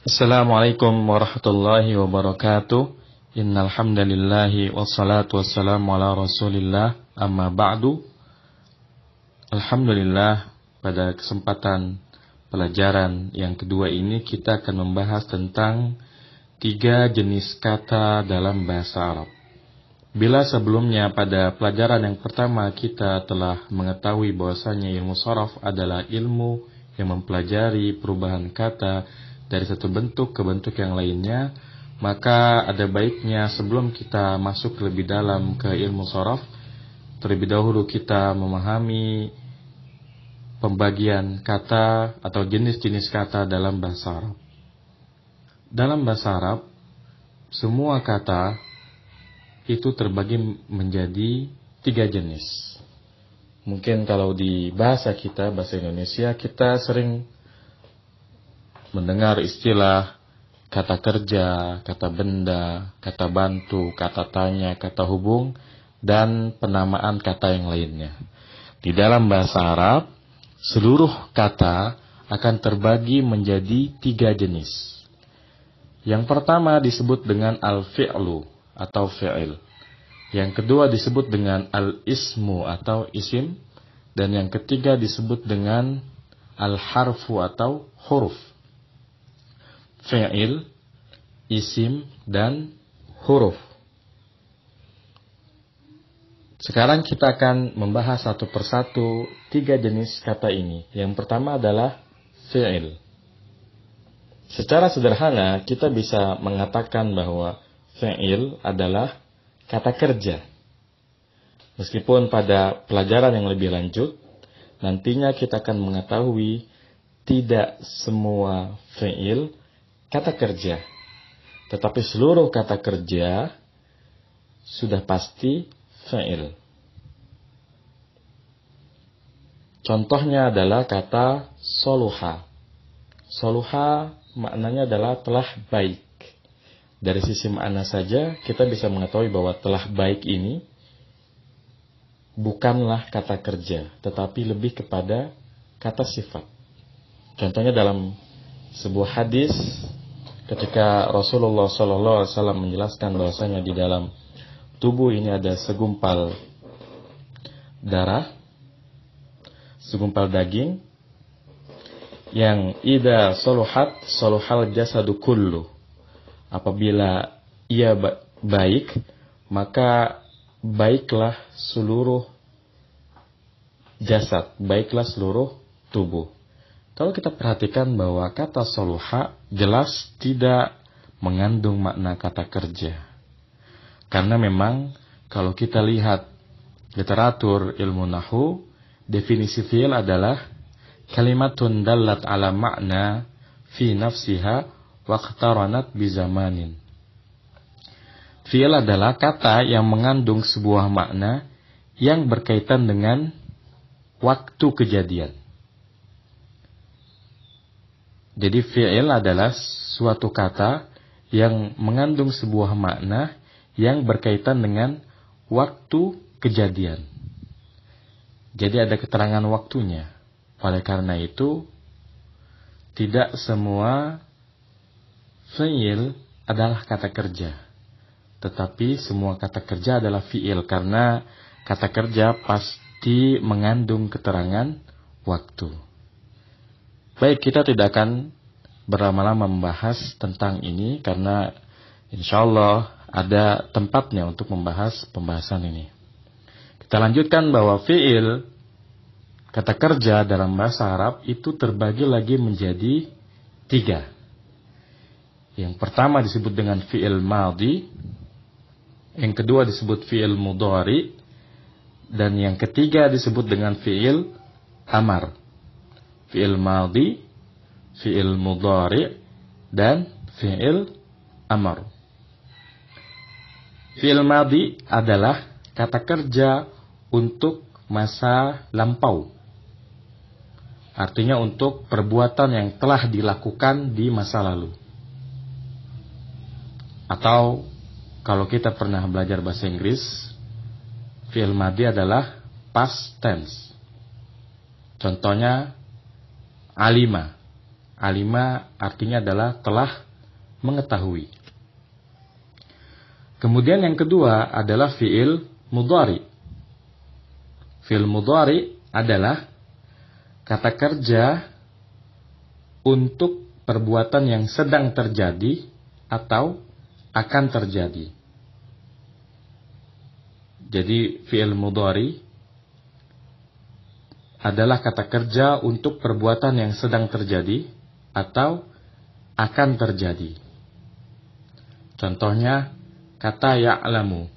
Assalamualaikum warahmatullahi wabarakatuh. Innal hamdalillahi wassalatu wassalamu ala Rasulillah, amma ba'du. Alhamdulillah, pada kesempatan pelajaran yang kedua ini kita akan membahas tentang 3 jenis kata dalam bahasa Arab. Bila sebelumnya pada pelajaran yang pertama kita telah mengetahui bahwasanya ilmu sharaf adalah ilmu yang mempelajari perubahan kata dari satu bentuk ke bentuk yang lainnya, maka ada baiknya sebelum kita masuk lebih dalam ke ilmu sharaf, terlebih dahulu kita memahami pembagian kata atau jenis-jenis kata dalam bahasa Arab. Dalam bahasa Arab, semua kata itu terbagi menjadi 3 jenis. Mungkin kalau di bahasa kita, bahasa Indonesia, kita sering mendengar istilah kata kerja, kata benda, kata bantu, kata tanya, kata hubung, dan penamaan kata yang lainnya. Di dalam bahasa Arab, seluruh kata akan terbagi menjadi 3 jenis. Yang pertama disebut dengan al-fi'lu atau fi'il. Yang kedua disebut dengan al-ismu atau isim. Dan yang ketiga disebut dengan al-harfu atau huruf. Fi'il, isim, dan huruf. Sekarang kita akan membahas satu persatu 3 jenis kata ini. Yang pertama adalah fi'il. Secara sederhana kita bisa mengatakan bahwa fi'il adalah kata kerja. Meskipun pada pelajaran yang lebih lanjut, nantinya kita akan mengetahui tidak semua fi'il kata kerja. Tetapi seluruh kata kerja sudah pasti fi'il. Contohnya adalah kata soluha. Soluha maknanya adalah telah baik. Dari sisi makna saja kita bisa mengetahui bahwa telah baik ini bukanlah kata kerja, tetapi lebih kepada kata sifat. Contohnya dalam sebuah hadis ketika Rasulullah SAW menjelaskan bahwasanya di dalam tubuh ini ada segumpal darah, segumpal daging yang idza saluhat saluhal jasadu kullu. Apabila ia baik, maka baiklah seluruh jasad, baiklah seluruh tubuh. Kalau kita perhatikan bahwa kata soluha jelas tidak mengandung makna kata kerja. Karena memang kalau kita lihat literatur ilmu nahwu, definisi fi'il adalah kalimatun dallat ala makna fi nafsiha waqtaranat bizamanin. Fi'il adalah kata yang mengandung sebuah makna yang berkaitan dengan waktu kejadian. Jadi fi'il adalah suatu kata yang mengandung sebuah makna yang berkaitan dengan waktu kejadian. Jadi ada keterangan waktunya. Oleh karena itu, tidak semua fi'il adalah kata kerja. Tetapi semua kata kerja adalah fi'il. Karena kata kerja pasti mengandung keterangan waktu. Baik, kita tidak akan berlama-lama membahas tentang ini. Karena insyaallah ada tempatnya untuk membahas pembahasan ini. Kita lanjutkan bahwa fi'il, kata kerja dalam bahasa Arab itu terbagi lagi menjadi 3. Yang pertama disebut dengan fi'il madhi, yang kedua disebut fi'il mudhari, dan yang ketiga disebut dengan fi'il amar. Fi'il madhi, fi'il mudhari, dan fi'il amar. Fi'il madhi adalah kata kerja untuk masa lampau. Artinya untuk perbuatan yang telah dilakukan di masa lalu. Atau kalau kita pernah belajar bahasa Inggris, fi'il madhi adalah past tense. Contohnya alima, Alima artinya adalah telah mengetahui. Kemudian yang kedua adalah fi'il mudhari. Fi'il mudhari adalah kata kerja untuk perbuatan yang sedang terjadi atau akan terjadi. Jadi fi'il mudhari adalah kata kerja untuk perbuatan yang sedang terjadi atau akan terjadi. Contohnya kata ya'lamu.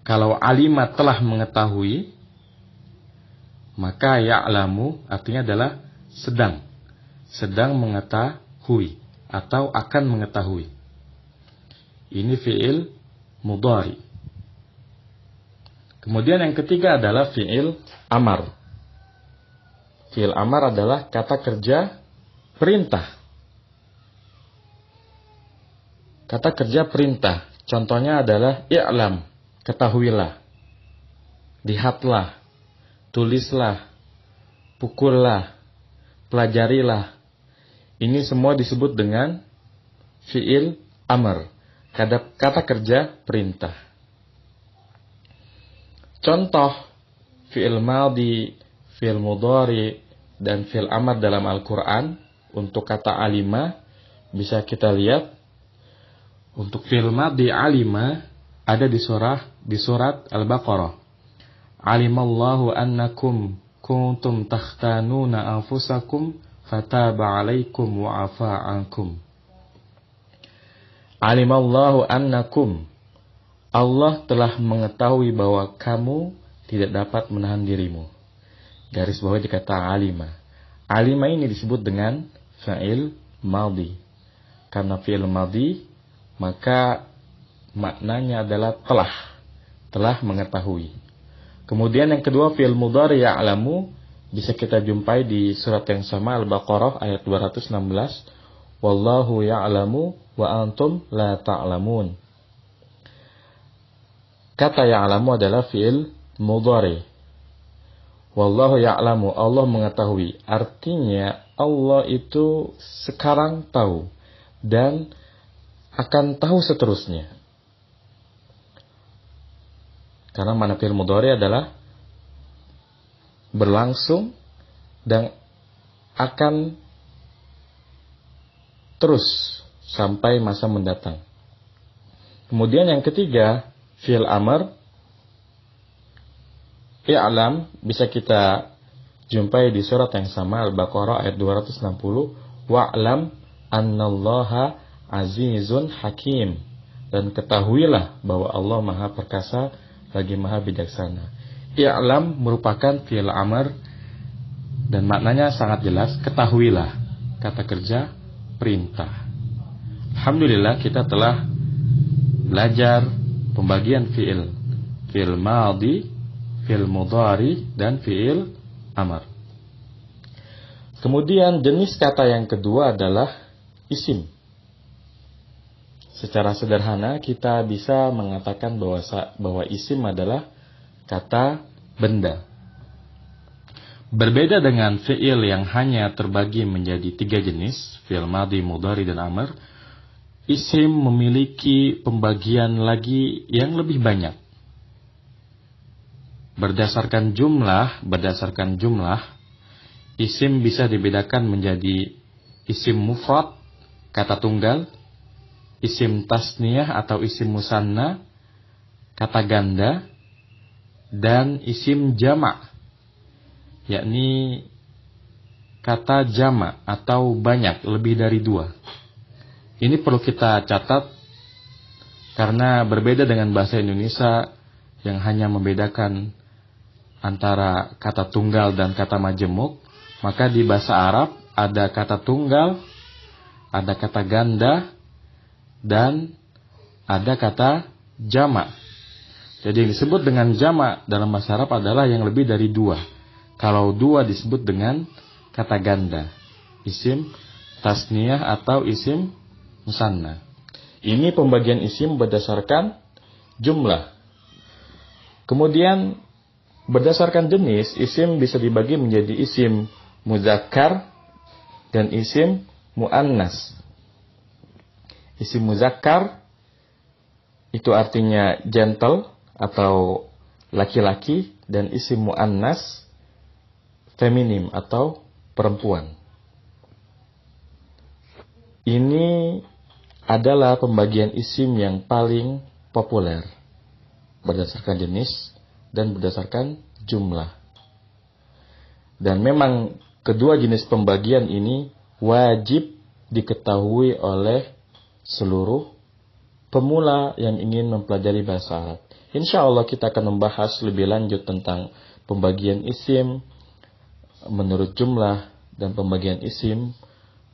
Kalau alima telah mengetahui, maka ya'lamu artinya adalah sedang mengetahui atau akan mengetahui. Ini fi'il mudhari. Kemudian yang ketiga adalah fi'il amar. Fi'il amar adalah kata kerja perintah. Kata kerja perintah. Contohnya adalah i'lam, ketahuilah, lihatlah, tulislah, pukullah, pelajarilah. Ini semua disebut dengan fi'il amar. Kata kerja perintah. Contoh fi'il madhi, fi'il mudhari, dan fi'il amar dalam Al-Quran untuk kata alima bisa kita lihat. Untuk fi'il madhi alima ada di surat Al-Baqarah. Alimallahu annakum kuntum takhtanuna anfusakum fataba alaikum wa afa ankum. Alimallahu annakum, Allah telah mengetahui bahwa kamu tidak dapat menahan dirimu. Garis bawah dikata alima. Alima ini disebut dengan fa'il madhi. Karena fi'il madhi, maka maknanya adalah telah mengetahui. Kemudian yang kedua fi'il mudhari ya'lamu bisa kita jumpai di surat yang sama Al-Baqarah ayat 216. Wallahu ya'lamu wa antum la ta'lamun. Kata ya'lamu adalah fi'il mudhari. Wallahu ya'lamu, Allah mengetahui. Artinya Allah itu sekarang tahu dan akan tahu seterusnya. Karena mana fi'il mudhari adalah berlangsung dan akan terus sampai masa mendatang. Kemudian yang ketiga, fi'il amar i'lam bisa kita jumpai di surat yang sama Al-Baqarah ayat 260. Wa'lam annallaha azizun hakim. Dan ketahuilah bahwa Allah Maha Perkasa lagi Maha Bijaksana. I'lam merupakan fi'il amar dan maknanya sangat jelas, ketahuilah, kata kerja perintah. Alhamdulillah kita telah belajar pembagian fi'il madhi, fi'il mudhari, dan fi'il amar. Kemudian jenis kata yang kedua adalah isim. Secara sederhana kita bisa mengatakan bahwa isim adalah kata benda. Berbeda dengan fi'il yang hanya terbagi menjadi 3 jenis, fi'il madhi, mudhari, dan amar, isim memiliki pembagian lagi yang lebih banyak. Berdasarkan jumlah, isim bisa dibedakan menjadi isim mufrad, kata tunggal, isim tasniyah atau isim musanna, kata ganda, dan isim jama', yakni kata jama' atau banyak, lebih dari 2. Ini perlu kita catat karena berbeda dengan bahasa Indonesia yang hanya membedakan antara kata tunggal dan kata majemuk, maka di bahasa Arab ada kata tunggal, ada kata ganda, dan ada kata jama'. Jadi yang disebut dengan jama' dalam bahasa Arab adalah yang lebih dari 2. Kalau 2 disebut dengan kata ganda, isim tasniyah atau isim musanna. Ini pembagian isim berdasarkan jumlah. Kemudian berdasarkan jenis, isim bisa dibagi menjadi isim muzakkar dan isim muannas. Isim muzakkar itu artinya gentle atau laki-laki, dan isim muannas feminim atau perempuan. Ini adalah pembagian isim yang paling populer berdasarkan jenis dan berdasarkan jumlah. Dan memang kedua jenis pembagian ini wajib diketahui oleh seluruh pemula yang ingin mempelajari bahasa Arab. Insya Allah kita akan membahas lebih lanjut tentang pembagian isim menurut jumlah dan pembagian isim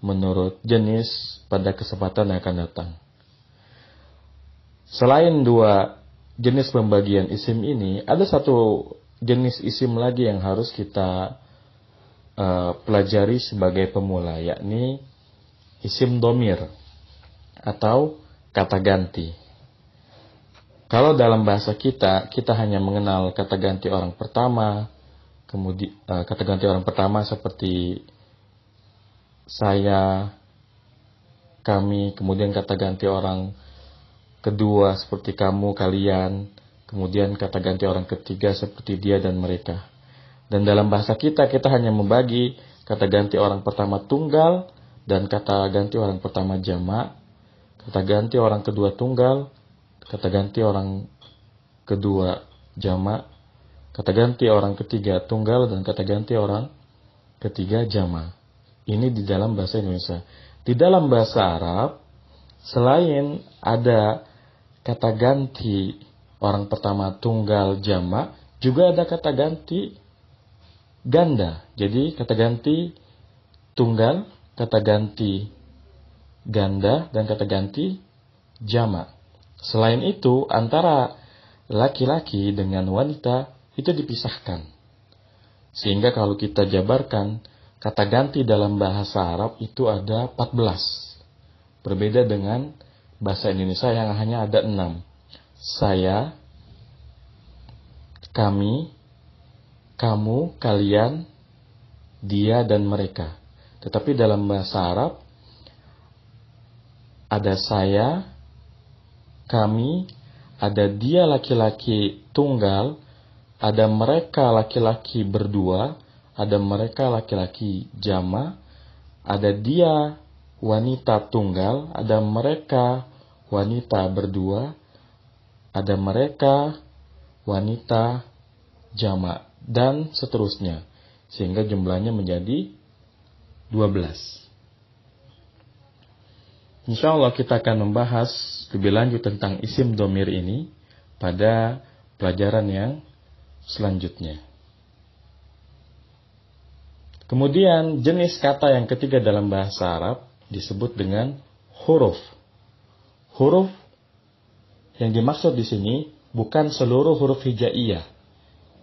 menurut jenis pada kesempatan yang akan datang. Selain dua jenis pembagian isim ini, ada satu jenis isim lagi yang harus kita pelajari sebagai pemula, yakni isim domir atau kata ganti. Kalau dalam bahasa kita hanya mengenal kata ganti orang pertama, kemudian kata ganti orang pertama seperti saya, kami, kemudian kata ganti orang kedua seperti kamu, kalian, kemudian kata ganti orang ketiga seperti dia dan mereka. Dan dalam bahasa kita hanya membagi kata ganti orang pertama tunggal dan kata ganti orang pertama jamak, kata ganti orang kedua tunggal, kata ganti orang kedua jamak, kata ganti orang ketiga tunggal, dan kata ganti orang ketiga jamak. Ini di dalam bahasa Indonesia. Di dalam bahasa Arab, selain ada kata ganti orang pertama tunggal jamak, juga ada kata ganti ganda. Jadi kata ganti tunggal, kata ganti ganda, dan kata ganti jamak. Selain itu, antara laki-laki dengan wanita itu dipisahkan. Sehingga kalau kita jabarkan, kata ganti dalam bahasa Arab itu ada 14. Berbeda dengan bahasa Indonesia yang hanya ada 6. Saya, kami, kamu, kalian, dia, dan mereka. Tetapi dalam bahasa Arab ada saya, kami, ada dia laki-laki tunggal, ada mereka laki-laki berdua, ada mereka laki-laki jama, ada dia wanita tunggal, ada mereka wanita berdua, ada mereka wanita jama, dan seterusnya. Sehingga jumlahnya menjadi 12. Insya Allah kita akan membahas lebih lanjut tentang isim domir ini pada pelajaran yang selanjutnya. Kemudian jenis kata yang ketiga dalam bahasa Arab disebut dengan huruf. Huruf yang dimaksud di sini bukan seluruh huruf hijaiyah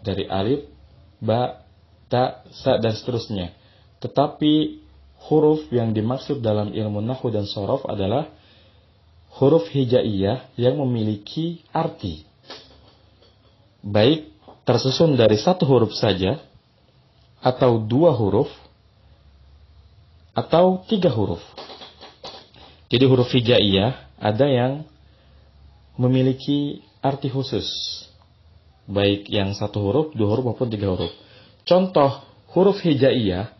dari alif, ba, ta, sa, dan seterusnya. Tetapi huruf yang dimaksud dalam ilmu nahwu dan shorof adalah huruf hijaiyah yang memiliki arti. Baik tersusun dari satu huruf saja, atau 2 huruf, atau 3 huruf. Jadi huruf hijaiyah ada yang memiliki arti khusus. Baik yang 1 huruf, 2 huruf, maupun 3 huruf. Contoh huruf hijaiyah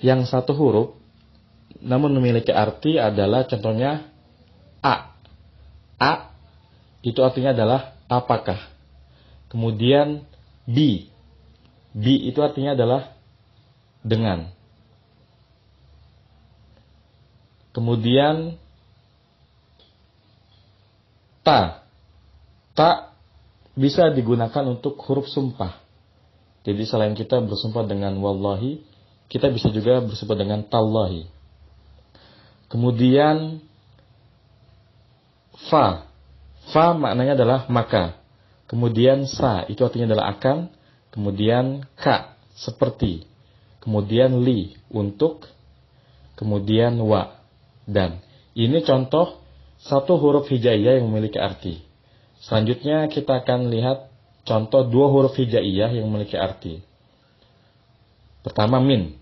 yang 1 huruf namun memiliki arti adalah contohnya A. A itu artinya adalah apakah. Kemudian B. B itu artinya adalah dengan. Kemudian ta. Ta bisa digunakan untuk huruf sumpah. Jadi selain kita bersumpah dengan wallahi, kita bisa juga bersumpah dengan tallahi. Kemudian fa. Fa maknanya adalah maka. Kemudian sa itu artinya adalah akan. Kemudian ka seperti. Kemudian li untuk. Kemudian wa dan. Ini contoh 1 huruf hijaiyah yang memiliki arti. Selanjutnya kita akan lihat contoh 2 huruf hijaiyah yang memiliki arti. Pertama min,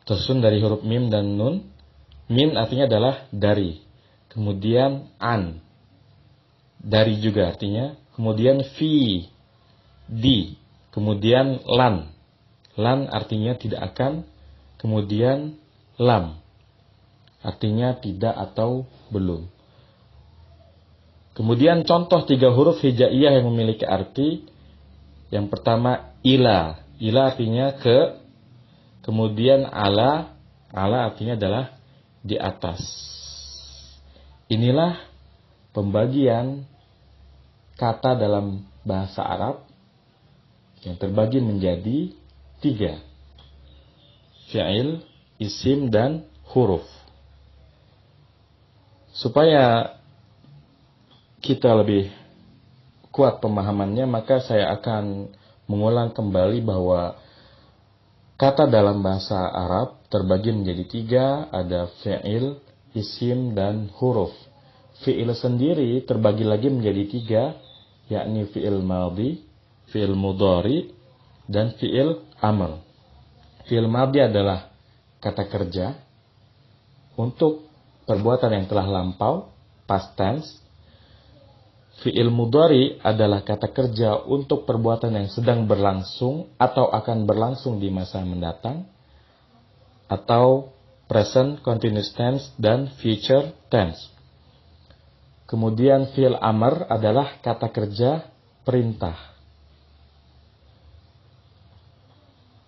tersusun dari huruf mim dan nun. Min artinya adalah dari. Kemudian an, dari juga artinya. Kemudian fi, di. Kemudian lan, lan artinya tidak akan. Kemudian lam, artinya tidak atau belum. Kemudian contoh 3 huruf hijaiyah yang memiliki arti. Yang pertama ila, ila artinya ke. Kemudian ala, ala artinya adalah di atas. Inilah pembagian kata dalam bahasa Arab yang terbagi menjadi 3. Fi'il, isim, dan huruf. Supaya kita lebih kuat pemahamannya, maka saya akan mengulang kembali bahwa kata dalam bahasa Arab terbagi menjadi 3, ada fi'il, isim, dan huruf. Fi'il sendiri terbagi lagi menjadi 3, yakni fi'il madhi, fi'il mudhari, dan fi'il amr. Fi'il madhi adalah kata kerja untuk perbuatan yang telah lampau, past tense. Fi'il mudhari adalah kata kerja untuk perbuatan yang sedang berlangsung atau akan berlangsung di masa mendatang, atau present continuous tense dan future tense. Kemudian fi'il amr adalah kata kerja perintah.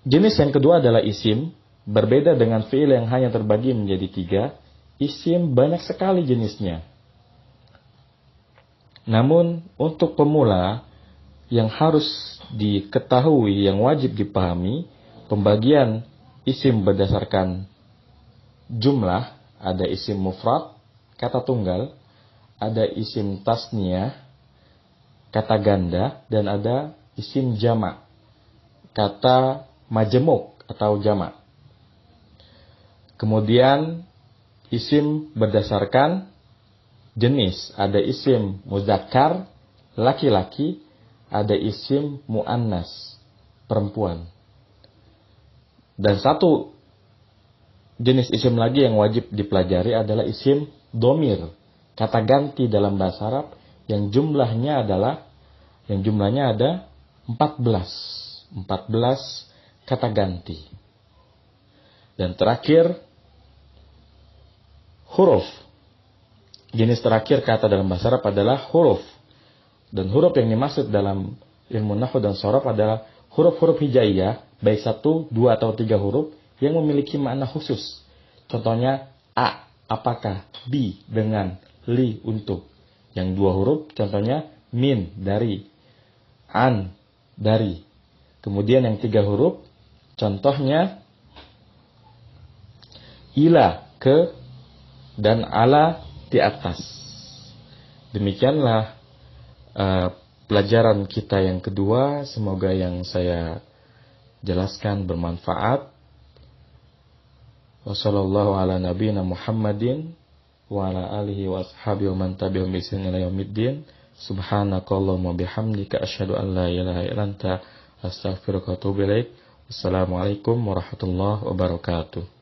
Jenis yang kedua adalah isim. Berbeda dengan fi'il yang hanya terbagi menjadi 3, isim banyak sekali jenisnya. Namun untuk pemula yang harus diketahui, yang wajib dipahami, pembagian isim berdasarkan jumlah. Ada isim mufrad, kata tunggal, ada isim tasniyah, kata ganda, dan ada isim jamak, kata majemuk atau jamak. Kemudian isim berdasarkan jenis, ada isim muzakkar, laki-laki, ada isim muannas, perempuan. Dan satu jenis isim lagi yang wajib dipelajari adalah isim domir, kata ganti dalam bahasa Arab yang jumlahnya ada 14 kata ganti. Dan terakhir huruf. Jenis terakhir kata dalam bahasa Arab adalah huruf. Dan huruf yang dimaksud dalam ilmu nahwu dan shoraf adalah huruf-huruf hijaiyah, baik 1, 2, atau 3 huruf yang memiliki makna khusus. Contohnya a, apakah, bi, dengan, li, untuk. Yang 2 huruf, contohnya min, dari, an, dari. Kemudian yang 3 huruf, contohnya ila, ke, dan ala, di atas. Demikianlah pelajaran kita yang kedua. Semoga yang saya jelaskan bermanfaat. Wassallallahu ala nabiyina Muhammadin wa ala alihi wa ashabihi wa man tabi'ahum bi ihsan ila yaumiddin. Subhanakallahumma bihamdika asyhadu an la ilaha illa anta astaghfiruka wa atubu ilaik. Wassalamualaikum warahmatullahi wabarakatuh.